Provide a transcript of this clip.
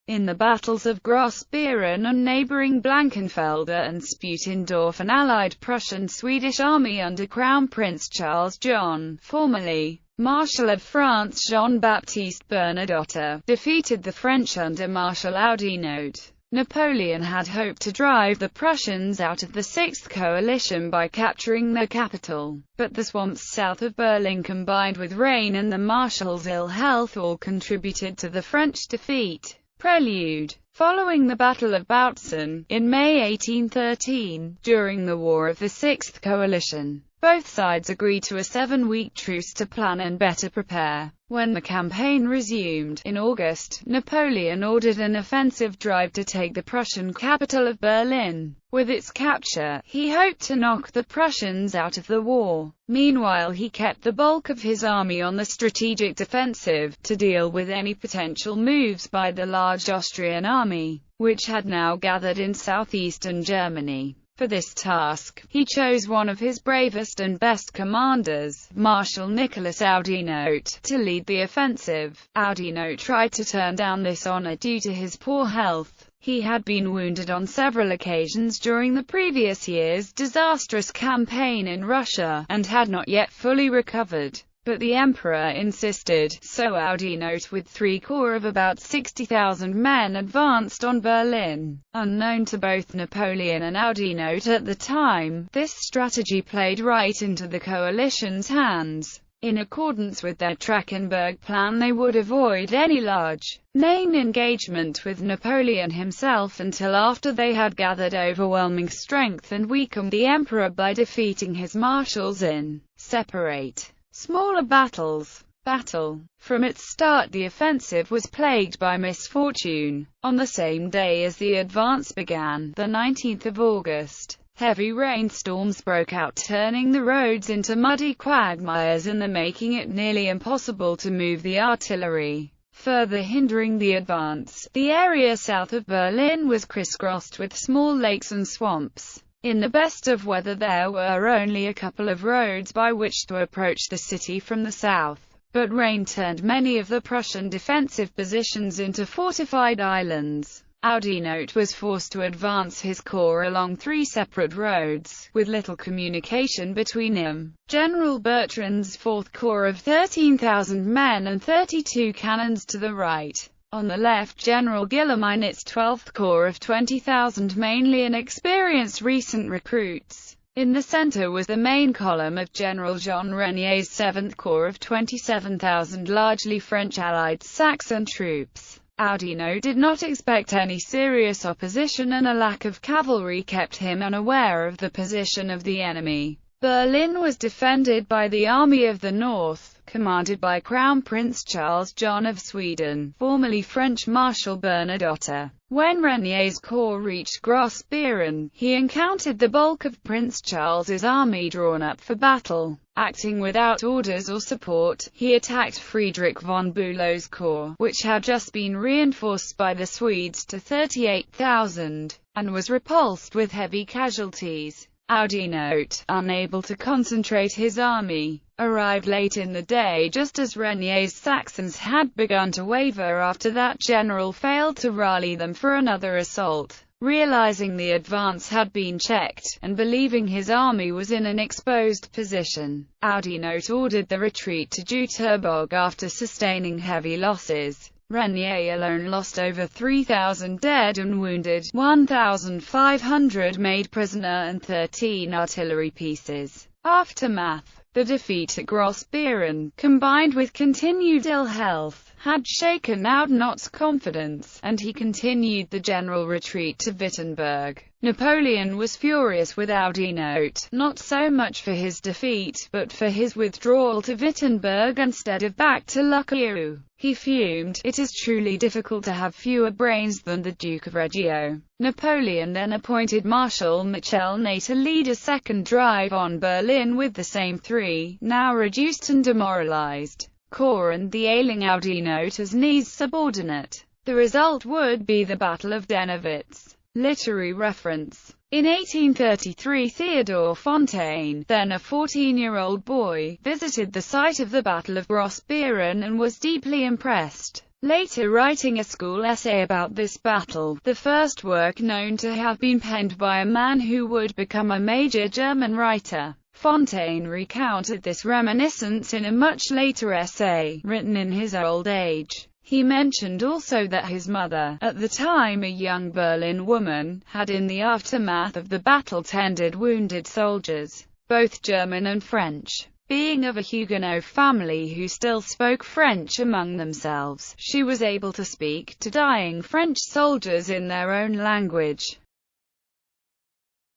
In the battles of Großbeeren and neighboring Blankenfelde and Sputendorf, an allied Prussian-Swedish army under Crown Prince Charles John, formerly Marshal of France Jean-Baptiste Bernadotte, defeated the French under Marshal Oudinot. Napoleon had hoped to drive the Prussians out of the Sixth Coalition by capturing their capital, but the swamps south of Berlin combined with rain and the Marshal's ill health all contributed to the French defeat. Prelude. Following the Battle of Bautzen, in May 1813, during the War of the Sixth Coalition, both sides agreed to a 7-week truce to plan and better prepare. When the campaign resumed, in August, Napoleon ordered an offensive drive to take the Prussian capital of Berlin. With its capture, he hoped to knock the Prussians out of the war. Meanwhile, he kept the bulk of his army on the strategic defensive, to deal with any potential moves by the large Austrian army, which had now gathered in southeastern Germany. For this task, he chose one of his bravest and best commanders, Marshal Nicholas Oudinot, to lead the offensive. Oudinot tried to turn down this honor due to his poor health. He had been wounded on several occasions during the previous year's disastrous campaign in Russia, and had not yet fully recovered. But the emperor insisted, so Oudinot with 3 corps of about 60,000 men advanced on Berlin. Unknown to both Napoleon and Oudinot at the time, this strategy played right into the coalition's hands. In accordance with their Trachenberg plan, they would avoid any large main engagement with Napoleon himself until after they had gathered overwhelming strength and weakened the emperor by defeating his marshals in separate smaller battles. From its start, the offensive was plagued by misfortune. On the same day as the advance began, the 19th of August, heavy rainstorms broke out, turning the roads into muddy quagmires and making it nearly impossible to move the artillery. Further hindering the advance, the area south of Berlin was crisscrossed with small lakes and swamps. In the best of weather, there were only a couple of roads by which to approach the city from the south, but rain turned many of the Prussian defensive positions into fortified islands. Oudinot was forced to advance his corps along 3 separate roads, with little communication between them. General Bertrand's 4th Corps of 13,000 men and 32 cannons to the right. On the left, General Guilleminot's 12th Corps of 20,000, mainly inexperienced recent recruits. In the center was the main column of General Jean Renier's 7th Corps of 27,000, largely French allied Saxon troops. Oudinot did not expect any serious opposition, and a lack of cavalry kept him unaware of the position of the enemy. Berlin was defended by the Army of the North, commanded by Crown Prince Charles John of Sweden, formerly French Marshal Bernadotte. When Renier's corps reached Großbeeren, he encountered the bulk of Prince Charles's army drawn up for battle. Acting without orders or support, he attacked Friedrich von Bülow's corps, which had just been reinforced by the Swedes to 38,000, and was repulsed with heavy casualties. Oudinot, unable to concentrate his army, arrived late in the day just as Renier's Saxons had begun to waver after that general failed to rally them for another assault. Realizing the advance had been checked, and believing his army was in an exposed position, Oudinot ordered the retreat to Jüterbog after sustaining heavy losses. Renier alone lost over 3,000 dead and wounded, 1,500 made prisoner and 13 artillery pieces. Aftermath. The defeat at Großbeeren, combined with continued ill health, had shaken Oudinot's confidence, and he continued the general retreat to Wittenberg. Napoleon was furious with Oudinot, not so much for his defeat, but for his withdrawal to Wittenberg instead of back to Luckau. He fumed, "It is truly difficult to have fewer brains than the Duke of Reggio." Napoleon then appointed Marshal Michel Ney to lead a second drive on Berlin with the same 3, now reduced and demoralized, corps and the ailing Oudinot as Ney's subordinate. The result would be the Battle of Dennewitz. Literary reference. In 1833, Theodore Fontaine, then a 14-year-old boy, visited the site of the Battle of Großbeeren and was deeply impressed. later writing a school essay about this battle, the first work known to have been penned by a man who would become a major German writer. Fontaine recounted this reminiscence in a much later essay, written in his old age. He mentioned also that his mother, at the time a young Berlin woman, had in the aftermath of the battle tended wounded soldiers, both German and French. Being of a Huguenot family who still spoke French among themselves, she was able to speak to dying French soldiers in their own language.